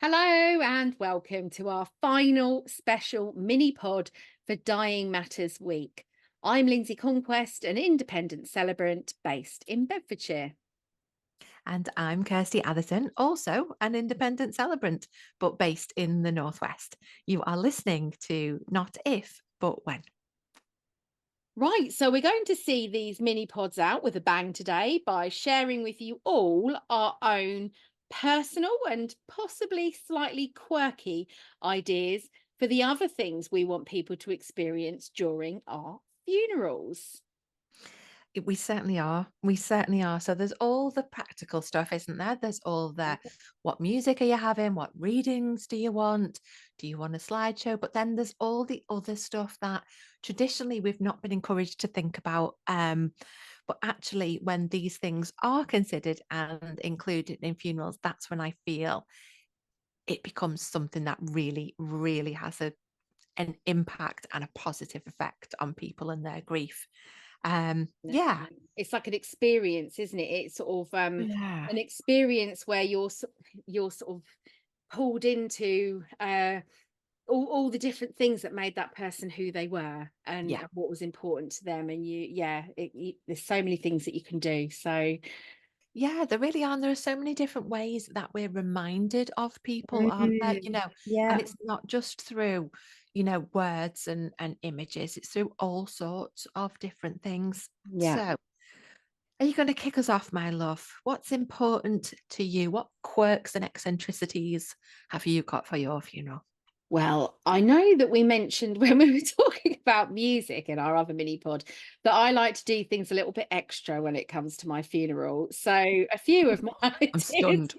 Hello and welcome to our final special mini pod for Dying Matters Week. I'm Lindsay Conquest, an independent celebrant based in Bedfordshire. And I'm Kirsty Addison, also an independent celebrant, but based in the Northwest. You are listening to Not If, But When. Right, so we're going to see these mini pods out with a bang today by sharing with you all our own personal and possibly slightly quirky ideas for the other things we want people to experience during our funerals. We certainly are. We certainly are. So there's all the practical stuff, isn't there? There's all the what music are you having? What readings do you want? Do you want a slideshow? But then there's all the other stuff that traditionally we've not been encouraged to think about. But actually, when these things are considered and included in funerals, that's when I feel it becomes something that really, really has an impact and a positive effect on people and their grief. Yeah. Definitely. It's like an experience, isn't it? It's sort of Yeah. an experience where you're sort of pulled into all the different things that made that person who they were and Yeah. what was important to them. And there's so many things that you can do. So Yeah, there really are. And there are so many different ways that we're reminded of people, aren't there? mm, And yeah, it's not just through, words and images, it's through all sorts of different things. yeah. So, are you going to kick us off, my love? What's important to you? What quirks and eccentricities have you got for your funeral? Well, I know that we mentioned when we were talking about music in our other mini pod that I like to do things a little bit extra when it comes to my funeral. So a few of my I'm ideas stunned.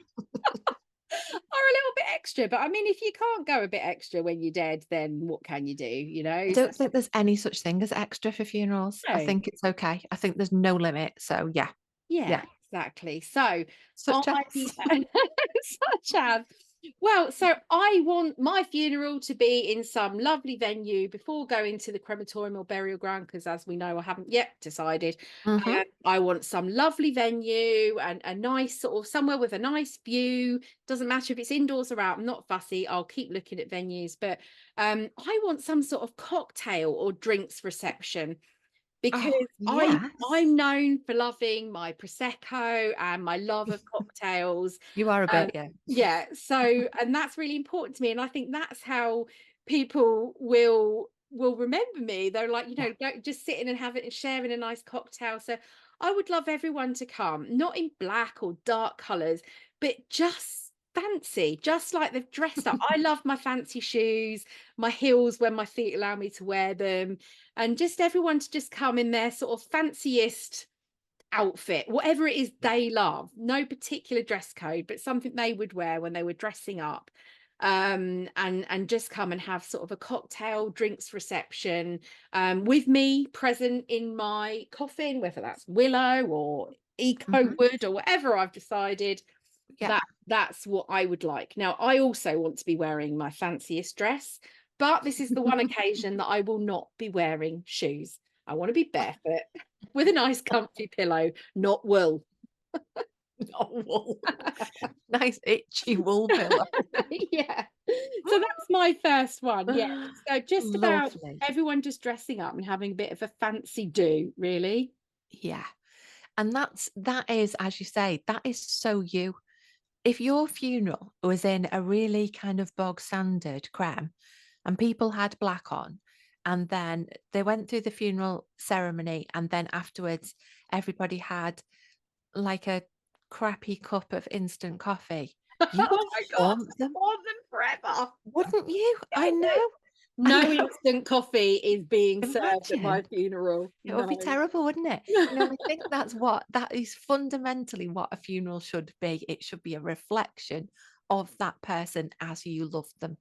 are a little bit extra. But I mean, if you can't go a bit extra when you're dead, then what can you do? I So, don't think there's any such thing as extra for funerals. I so, think it's okay. I think there's no limit. So yeah, yeah, yeah. exactly. So Such I as such as well, so I want my funeral to be in some lovely venue before going to the crematorium or burial ground, because as we know, I haven't yet decided. hmm I want some lovely venue and a nice sort of somewhere with a nice view. Doesn't matter if it's indoors or out. I'm not fussy. I'll keep looking at venues, but I want some sort of cocktail or drinks reception because Oh, I'm yes. known for loving my prosecco and my love of cocktails. You are a Um, bit, yeah. yeah, so and that's really important to me, and I think that's how people will remember me. They're like, Yeah. just sitting and having and sharing a nice cocktail. So I would love everyone to come, not in black or dark colours, but just fancy, just like they've dressed up. I love my fancy shoes, my heels when my feet allow me to wear them, and just everyone to just come in their sort of fanciest outfit, whatever it is Yeah. they love. No particular dress code, but something they would wear when they were dressing up. And just come and have sort of a cocktail drinks reception with me present in my coffin, whether that's willow or eco Mhm. wood or whatever I've decided. Yeah. That's what I would like. Now, I also want to be wearing my fanciest dress, but this is the one occasion that I will not be wearing shoes. I want to be barefoot with a nice comfy pillow, not wool. Not wool. Nice itchy wool pillow. Yeah. So that's my first one. Yeah. So just about Lovely. everyone just dressing up and having a bit of a fancy do, really. Yeah. And that is, as you say, that is so you. If your funeral was in a really kind of bog standard creme and people had black on, and then they went through the funeral ceremony, and then afterwards everybody had like a crappy cup of instant coffee, you would Oh my God. haunt I them, want them forever. wouldn't you? I know. I No know. instant coffee is being served at my Imagine. funeral. It would No. be terrible, wouldn't it? I think that is fundamentally what a funeral should be. It should be a reflection of that person as you love them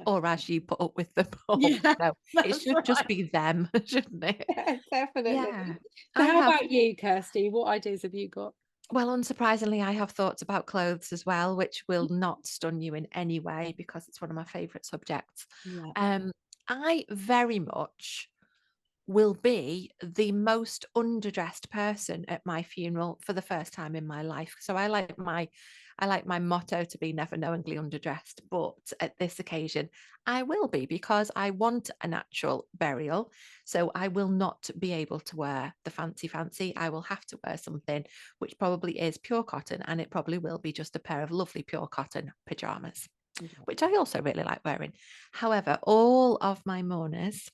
or as you put up with them. Or, Yeah, it that's should just right. be them, shouldn't it? Yeah, Yeah. definitely. So I how have, about you, Kirsty? What ideas have you got? well, unsurprisingly, I have thoughts about clothes as well, which will not stun you in any way because it's one of my favorite subjects. Yeah. Um, I very much will be the most underdressed person at my funeral for the first time in my life. So I like my motto to be never knowingly underdressed, but at this occasion I will be, because I want a natural burial. So I will not be able to wear the fancy. I will have to wear something which probably is pure cotton, and it probably will be just a pair of lovely pure cotton pajamas, which I also really like wearing. However, all of my mourners,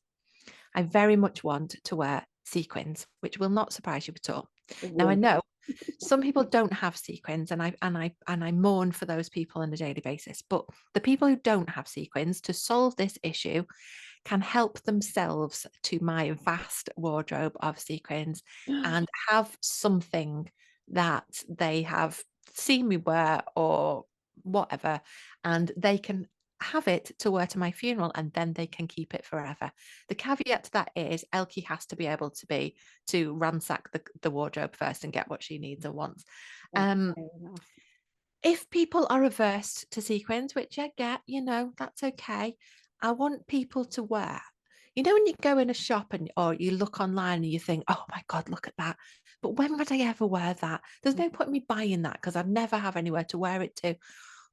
I very much want to wear sequins, which will not surprise you at all. It Now I will. know some people don't have sequins, and I mourn for those people on a daily basis. But the people who don't have sequins, to solve this issue, can help themselves to my vast wardrobe of sequins and have something that they have seen me wear or whatever, and they can have it to wear to my funeral, and then they can keep it forever. The caveat to that is Elkie has to be able to ransack the wardrobe first and get what she needs and wants. That's fair enough. If people are averse to sequins, which I get, that's okay. I want people to wear. When you go in a shop or you look online and you think, oh my God, look at that. But when would I ever wear that? There's no point in me buying that because I'd never have anywhere to wear it to.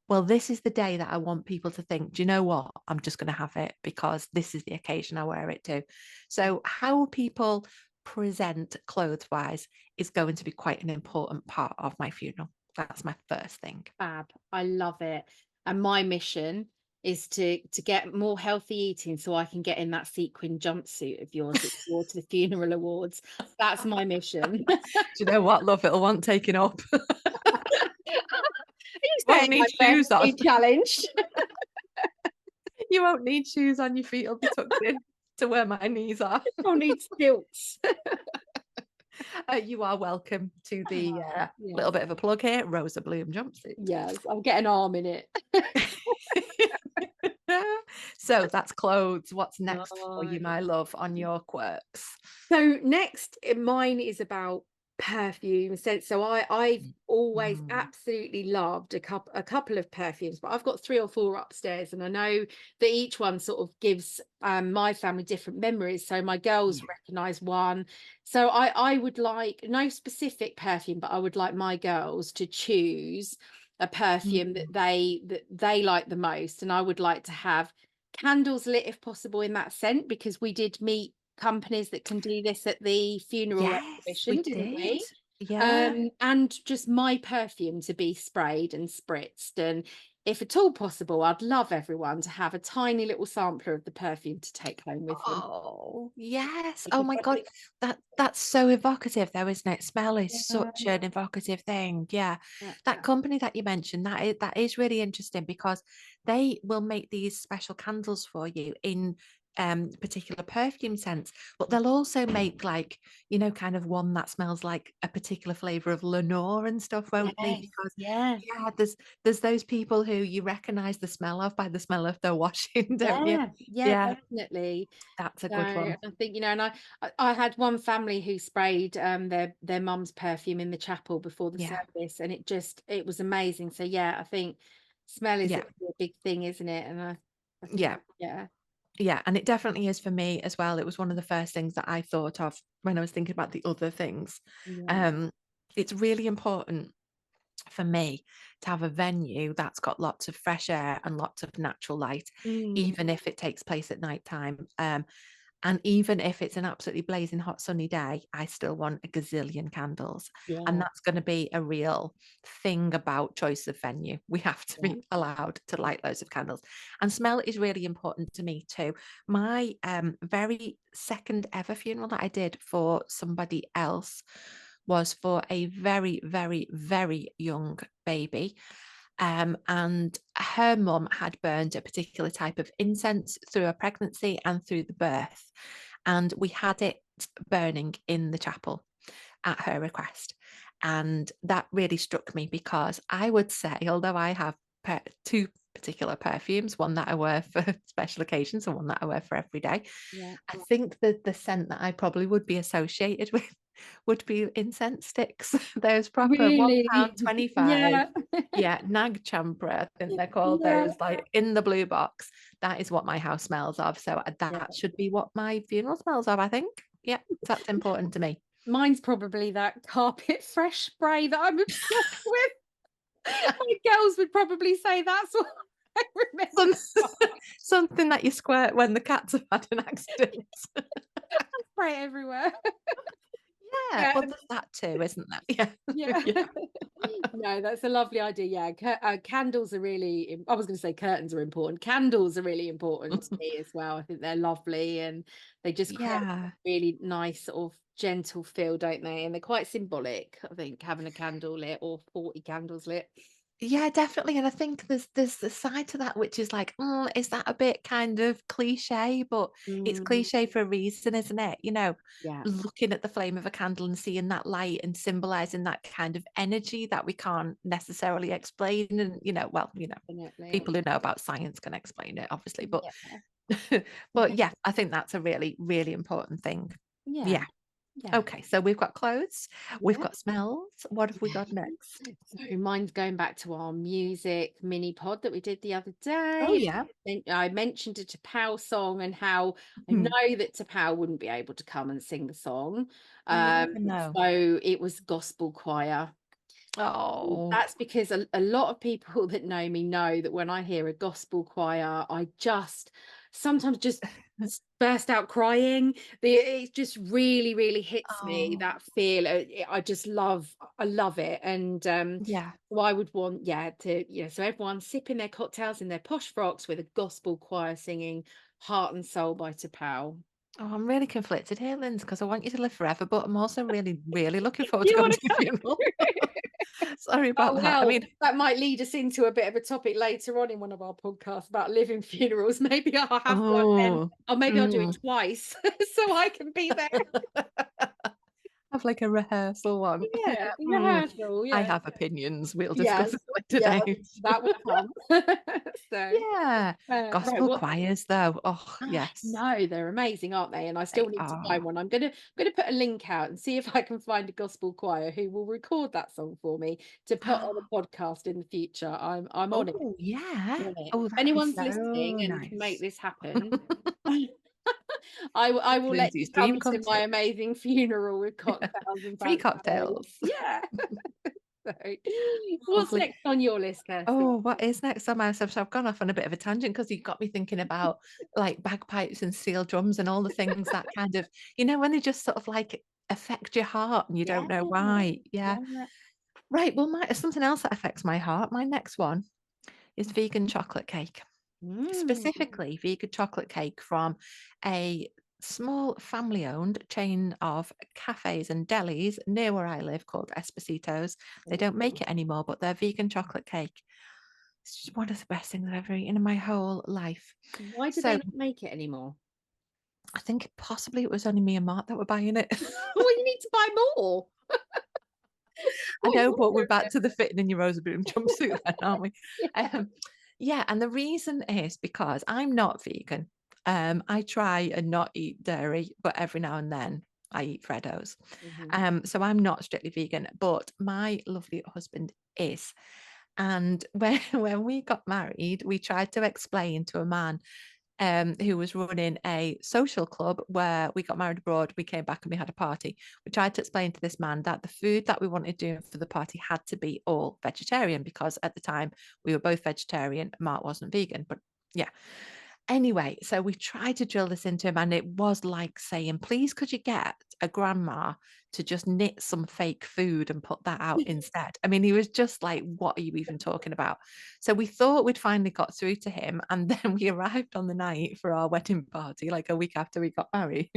Well, this is the day that I want people to think, do you know what? I'm just going to have it because this is the occasion I wear it to. So, how people present clothes wise is going to be quite an important part of my funeral. That's my first thing. Fab. I love it. And my mission is to get more healthy eating so I can get in that sequin jumpsuit of yours that you wore to the funeral awards. That's my mission. Do you know what, love? It'll want taking up. Are you Won't saying need I'm shoes on. perfectly challenged? You won't need shoes on. Your feet will be tucked in to where my knees are. I'll need stilts. You are welcome to the Oh, little yes. bit of a plug here, Rosa Bloom jumpsuit. Yes, I'll get an arm in it. So that's clothes. What's next for you, Nice. my love, on your quirks? So next, mine is about perfume. So I've always Mm. absolutely loved a couple of perfumes, but I've got 3 or 4 upstairs, and I know that each one sort of gives my family different memories. So my girls Yeah. recognize one. So I would like no specific perfume, but I would like my girls to choose a perfume Mm. that they like the most, and I would like to have candles lit if possible in that scent, because we did meet companies that can do this at the funeral Yes, we exhibition, didn't did. we? Yeah. And just my perfume to be sprayed and spritzed. And if at all possible, I'd love everyone to have a tiny little sampler of the perfume to take home with them. Oh, yes. Oh Because my I God. think, That's so evocative though, isn't it? Smell is yeah, such an evocative thing. Yeah. that's That it. company that you mentioned, that is really interesting because they will make these special candles for you in particular perfume scents, but they'll also make like, kind of one that smells like a particular flavor of Lenore and stuff, won't they? Yes, Because yeah. yeah, there's those people who you recognize the smell of by the smell of their washing, don't you? Yeah, yeah, Yeah, definitely. that's a So good I one. think, and I had one family who sprayed their mum's perfume in the chapel before the Yeah. service, and it was amazing. So yeah, I think smell is Yeah. a big thing, isn't it? And I think, Yeah. yeah, Yeah. And it definitely is for me as well. It was one of the first things that I thought of when I was thinking about the other things. yeah. Um, it's really important for me to have a venue that's got lots of fresh air and lots of natural light, Mm, even if it takes place at night time. And even if it's an absolutely blazing hot sunny day, I still want a gazillion candles. And yeah, that's going to be a real thing about choice of venue. We have to yeah. be allowed to light loads of candles. And smell is really important to me too. My very second ever funeral that I did for somebody else was for a very, very, very young baby. And her mum had burned a particular type of incense through her pregnancy and through the birth. And we had it burning in the chapel at her request. And that really struck me because I would say, although I have two particular perfumes, one that I wear for special occasions and one that I wear for every day, Yeah. I think that the scent that I probably would be associated with would be incense sticks. Those proper Really? £1.25. Yeah. Yeah, Nag Champra, I think they're called, Yeah. those like in the blue box. That is what my house smells of. So Yeah. that should be what my funeral smells of, I think. Yeah, that's important to me. Mine's probably that carpet fresh spray that I'm obsessed with. My girls would probably say that's what I remember. Some something that you squirt when the cats have had an accident. Spray everywhere. Yeah, Yeah. well, there's that too, isn't there? Yeah. Yeah. Yeah. No, that's a lovely idea. Yeah, candles are really. I was going to say curtains are important. Candles are really important to me as well. I think they're lovely and they just create a Yeah. really nice sort of gentle feel, don't they? And they're quite symbolic. I think having a candle lit or 40 candles lit. Yeah, definitely, and I think there's the side to that which is like, is that a bit kind of cliche? But it's Mm, cliche for a reason, isn't it? yeah, Looking at the flame of a candle and seeing that light and symbolizing that kind of energy that we can't necessarily explain. And definitely. people who know about science can explain it, obviously. But Yeah, but yeah, I think that's a really, really important thing. yeah, Yeah. yeah. Okay, so we've got clothes, we've Yeah. got smells. What have we got next? So mine's going back to our music mini pod that we did the other Oh day. yeah. And I mentioned a T'Pau song and how I Hmm. know that T'Pau wouldn't be able to come and sing the song. You Um, never know. so it was gospel choir. Oh. That's because a lot of people that know me know that when I hear a gospel choir, I just sometimes just burst out crying. It just really, really hits me, Oh, that feel. I just I love it. And yeah. so I would want, yeah, so everyone sipping their cocktails in their posh frocks with a gospel choir singing Heart and Soul by T'Pau. Oh, I'm really conflicted here, Linz, because I want you to live forever, but I'm also really, really looking forward to You going want to your to funeral. come? Sorry about Oh, that. I well, mean, that might lead us into a bit of a topic later on in one of our podcasts about living funerals. Maybe I'll have one then, oh, or maybe I'll do it mm. twice so I can be there. Have like a rehearsal one. Yeah, Yeah. rehearsal, I yeah. have opinions. We'll discuss Yes, it yeah, later date. that will come. So, Yeah. right, Gospel what choirs, though. Oh, I yes, know, they're amazing, aren't they? And I they still need to find are. one. I'm gonna put a link out and see if I can find a gospel choir who will record that song for me to put on a podcast in the future. I'm on it. Oh, yeah. On it. Oh, If that is anyone's so listening and can make nice. this happen, I will let Lindsay's you come dream come to my true. amazing funeral with cocktails and Free fancy clothes. cocktails. Yeah. So, what's Lovely. next on your list, Kirsty? Oh, what is next on my so I've gone off on a bit of a tangent because you got me thinking about like bagpipes and steel drums and all the things that kind of, when they just sort of like affect your heart and you Yeah, don't know why. Yeah. yeah. Right. Well, something else that affects my heart. My next one is vegan chocolate cake, Mm. specifically vegan chocolate cake from a small family owned chain of cafes and delis near where I live called Espositos. They don't make it anymore, but their vegan chocolate cake, it's just one of the best things I've ever eaten in my whole life. Why do they So not make it anymore? I think possibly it was only me and Mark that were buying it. Well, you need to buy more. I Buy know, but more we're of back them. to the fitting in your Rosabroom jumpsuit then, aren't we? Yeah. Yeah, and the reason is because I'm not vegan. I try and not eat dairy, but every now and then I eat Freddos. Mhm. So I'm not strictly vegan, but my lovely husband is. And when we got married, we tried to explain to a man who was running a social club where we got married abroad. We came back and we had a party. We tried to explain to this man that the food that we wanted doing for the party had to be all vegetarian because at the time we were both vegetarian. Mark wasn't vegan, but yeah. Anyway, so we tried to drill this into him, and it was like saying, please, could you get a grandma to just knit some fake food and put that out instead? I mean, he was just like, what are you even talking about? So we thought we'd finally got through to him, and then we arrived on the night for our wedding party, like a week after we got married.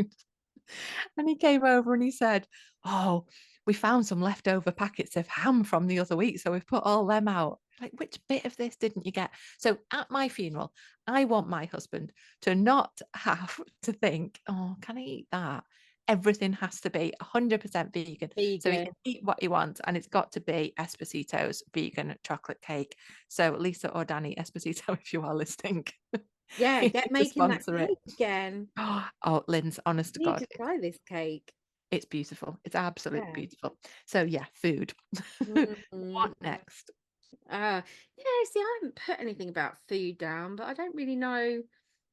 And he came over and he said, oh, we found some leftover packets of ham from the other week. So we've put all them out. Like, which bit of this didn't you get? So at my funeral, I want my husband to not have to think, oh, can I eat that? Everything has to be 100% vegan. So he Vegan. can eat what he wants. And it's got to be Esposito's vegan chocolate cake. So Lisa or Danny Esposito, if you are listening, Yeah, you get need to making that sponsor it. cake again. Oh, Lynn's, honest to Need God, to try this cake. it's beautiful. It's absolutely Yeah. beautiful. So yeah, food. Mm. What next? Yeah, see, I haven't put anything about food down, but I don't really know.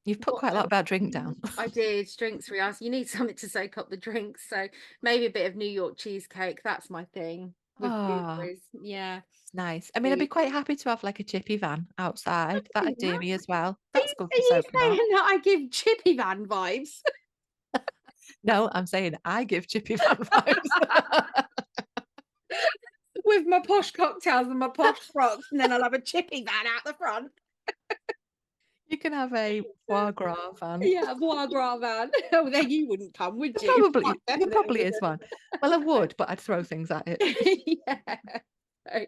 You've put What quite a lot else? about drink down. I did drinks for us. You need something to soak up the drinks, so maybe a bit of New York cheesecake. That's my thing with Oh, blueberries. Yeah. it's nice. I mean, I'd be Food. quite happy to have like a chippy van outside. That'd do Yeah. me as well. Are That's you, good are for you soaking up. saying that I give Chippy Van vibes? No, I'm saying I give chippy van vibes. With my posh cocktails and my posh frocks, and then I'll have a Chippy Van out the front. You can have a foie gras van. Yeah, a foie gras van. Oh, then you wouldn't come, would you? I There definitely probably is one. Well, I wouldn't. would, but I'd throw things at it. Yeah. So,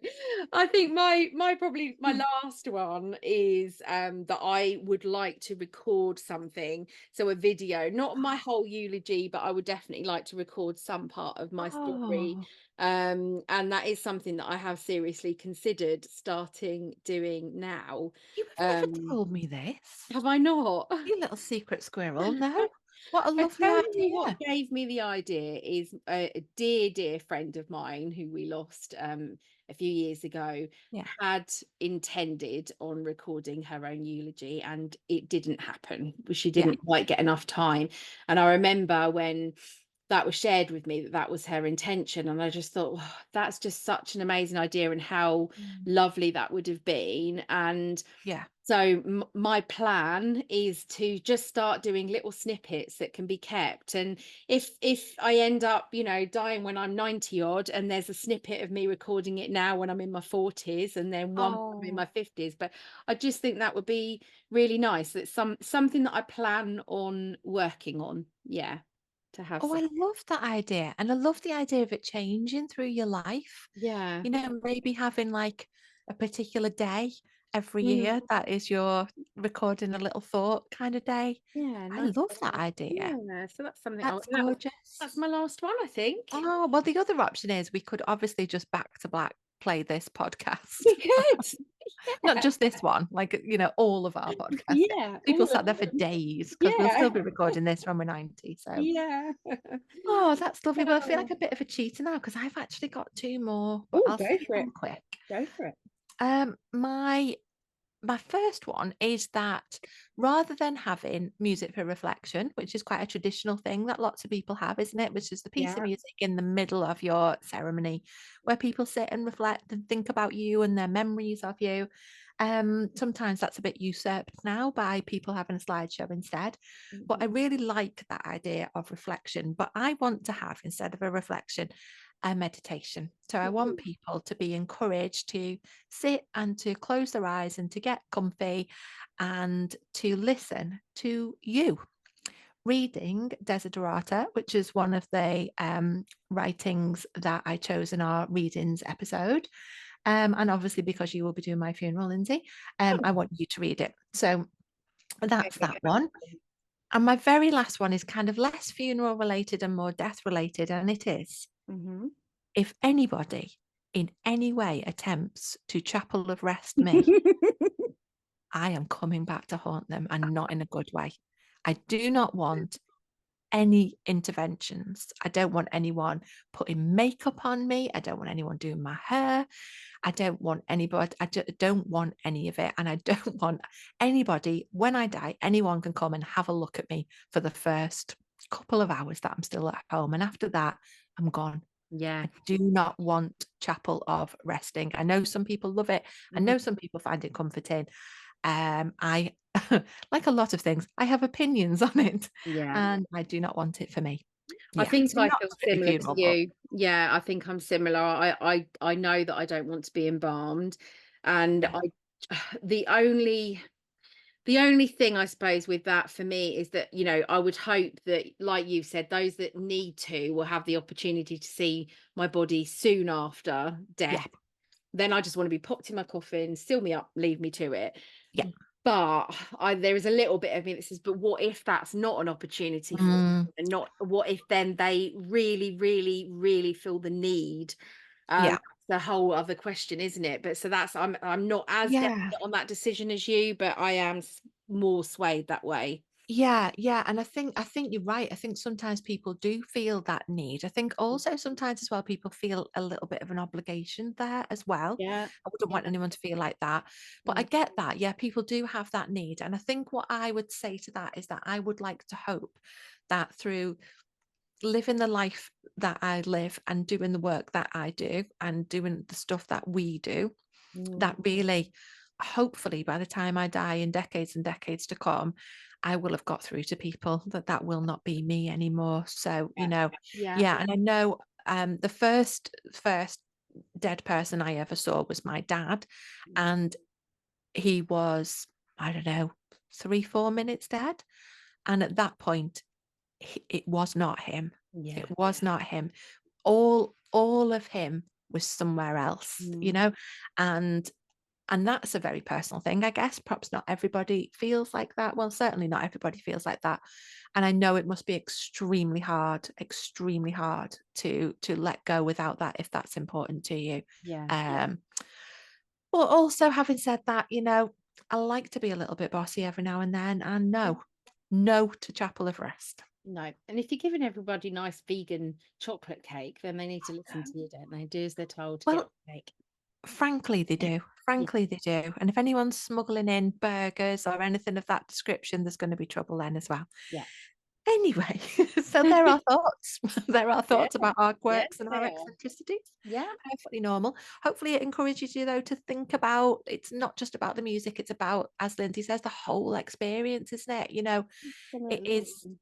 I think my probably my last one is that I would like to record something, so a video, not my whole eulogy, but I would definitely like to record some part of my story. Oh, And that is something that I have seriously considered starting doing now. you have never Um, told me this. have I not? You little secret squirrel. No. What a I lovely tell you what idea. gave me the idea is a dear, dear friend of mine who we lost a few years ago Yeah. had intended on recording her own eulogy and it didn't happen. She Yeah. didn't quite get enough time. And I remember when that was shared with me that that was her intention and I just thought, "Oh, that's just such an amazing idea and how Mm. lovely that would have been." And Yeah. so my plan is to just start doing little snippets that can be kept. And if I end up, dying when I'm 90 odd, and there's a snippet of me recording it now when I'm in my 40s, and then one when I'm in Oh. my 50s. But I just think that would be really nice. That's something that I plan on working on. Yeah, to have Oh, some. I love that idea. And I love the idea of it changing through your life. Yeah. You know, maybe having like a particular day every Mm, year that is your recording a little thought kind of day. yeah, I nice. love that idea. Yeah, so that's something. That's That's gorgeous. my last one, I think. Oh, well, the other option is we could obviously just back to back play this podcast. We could. Not just this one, like, all of our podcasts. Yeah, all People of sat there for them. days because we'll Yeah, still be recording this when we're 90. So, yeah. oh, that's lovely. Well, I feel Oh, like a bit of a cheater now because I've actually got two more, but oh, I'll go say for it. them quick. Go for it. My first one is that rather than having music for reflection, which is quite a traditional thing that lots of people have, isn't it? Which is the piece of Yeah. music in the middle of your ceremony where people sit and reflect and think about you and their memories of you. Sometimes that's a bit usurped now by people having a slideshow instead. But I Mhm. really like that idea of reflection. But I want to have, instead of a reflection, a meditation. So I want Mhm. people to be encouraged to sit and to close their eyes and to get comfy and to listen to you reading Desiderata, which is one of the writings that I chose in our readings episode. And obviously, because you will be doing my funeral, Lindsay, I want you to read it. So that's that one. And my very last one is kind of less funeral related and more death related. And it is, Mhm. if anybody in any way attempts to chapel of rest me, I am coming back to haunt them and not in a good way. I do not want any interventions. I don't want anyone putting makeup on me. I don't want anyone doing my hair. I don't want anybody, don't want any of it. And I don't want anybody, when I die, anyone can come and have a look at me for the first couple of hours that I'm still at home. And after that, I'm gone. Yeah. I do not want chapel of resting. I know some people love it. I Mhm. know some people find it comforting. I like a lot of things, I have opinions on it, Yeah. and I do not want it for me. I Yeah, think so I not feel for any similar to funeral, but you. Yeah, I think I'm similar. I know that I don't want to be embalmed, and yeah, I the only the only thing I suppose with that for me is that, I would hope that, like you said, those that need to will have the opportunity to see my body soon after yeah, death. Then I just want to be popped in my coffin, seal me up, leave me to it. yeah. But there is a little bit of me that says, but what if that's not an opportunity for Mm, them? And not what if then they really, really, really feel the need? yeah, The whole other question, isn't it? But so that's I'm not as yeah. definite on that decision as you, but I am more swayed that way. Yeah, yeah, and I think you're right. I think sometimes people do feel that need. I think also sometimes as well people feel a little bit of an obligation there as well. Yeah, I wouldn't yeah, want anyone to feel like that. But I mm, get that. Yeah, people do have that need. And I think what I would say to that is that I would like to hope that through living the life that I live and doing the work that I do and doing the stuff that we do, that mm, really, hopefully, by the time I die in decades and decades to come, I will have got through to people that that will not be me anymore. So, yeah, yeah, yeah, and I know the first dead person I ever saw was my dad, and he was, I don't know, 3, 4 minutes dead. And at that point, it was not him. yeah, It was not him. All of him was somewhere else, mm, and that's a very personal thing, I guess. Perhaps not everybody feels like that. Well, certainly not everybody feels like that. And I know it must be extremely hard to let go without that if that's important to you. yeah. Um, but also having said that, I like to be a little bit bossy every now and then, and no to Chapel of Rest. No, and if you're giving everybody nice vegan chocolate cake, then they need to listen to you, don't they? Do as they're told to get Well, the cake. frankly, they do. Yeah, Frankly, they do. And if anyone's smuggling in burgers or anything of that description, there's going to be trouble then as well. yeah. Anyway, so there are thoughts. There are Yeah, thoughts about our yes, quirks and they our are. eccentricities. Yeah, Perfectly normal. Hopefully, it encourages you though to think about it's not just about the music, it's about, as Lindsay says, the whole experience, isn't it? It is absolutely.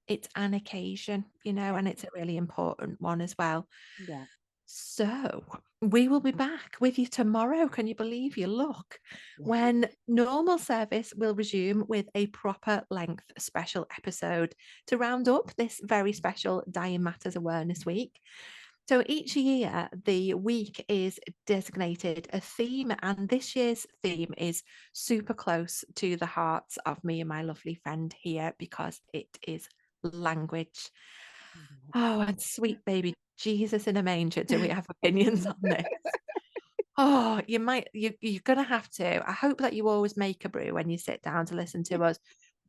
it's an occasion, Yeah, and it's a really important one as well. yeah. So we will be back with you tomorrow. Can you believe your luck? Yeah. When normal service will resume with a proper length special episode to round up this very special Dying Matters Awareness Week. So each year, the week is designated a theme, and this year's theme is super close to the hearts of me and my lovely friend here because it is language. Oh, and sweet baby Jesus in a manger. Do we have opinions on this? Oh, you're gonna have to. I hope that you always make a brew when you sit down to listen to us,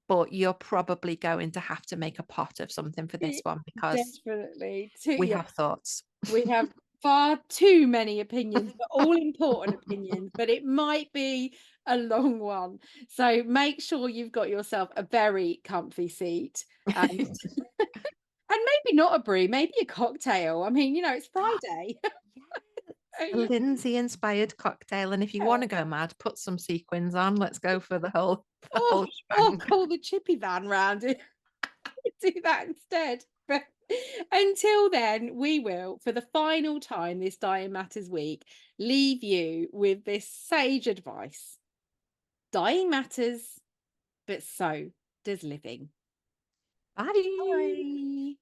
but you're probably going to have to make a pot of something for this one because Definitely. we Yeah, have thoughts. we have far too many opinions, but all important opinions, but it might be a long one. So make sure you've got yourself a very comfy seat and maybe not a brew, maybe a cocktail. I mean, it's Friday. A Lindsay inspired cocktail, and if you want to go mad, put some sequins on. Let's go for the whole Or shebang. call the chippy van round and do that instead. But until then, we will, for the final time this Dying Matters week, leave you with this sage advice. Dying matters, but so does living. Bye. Bye.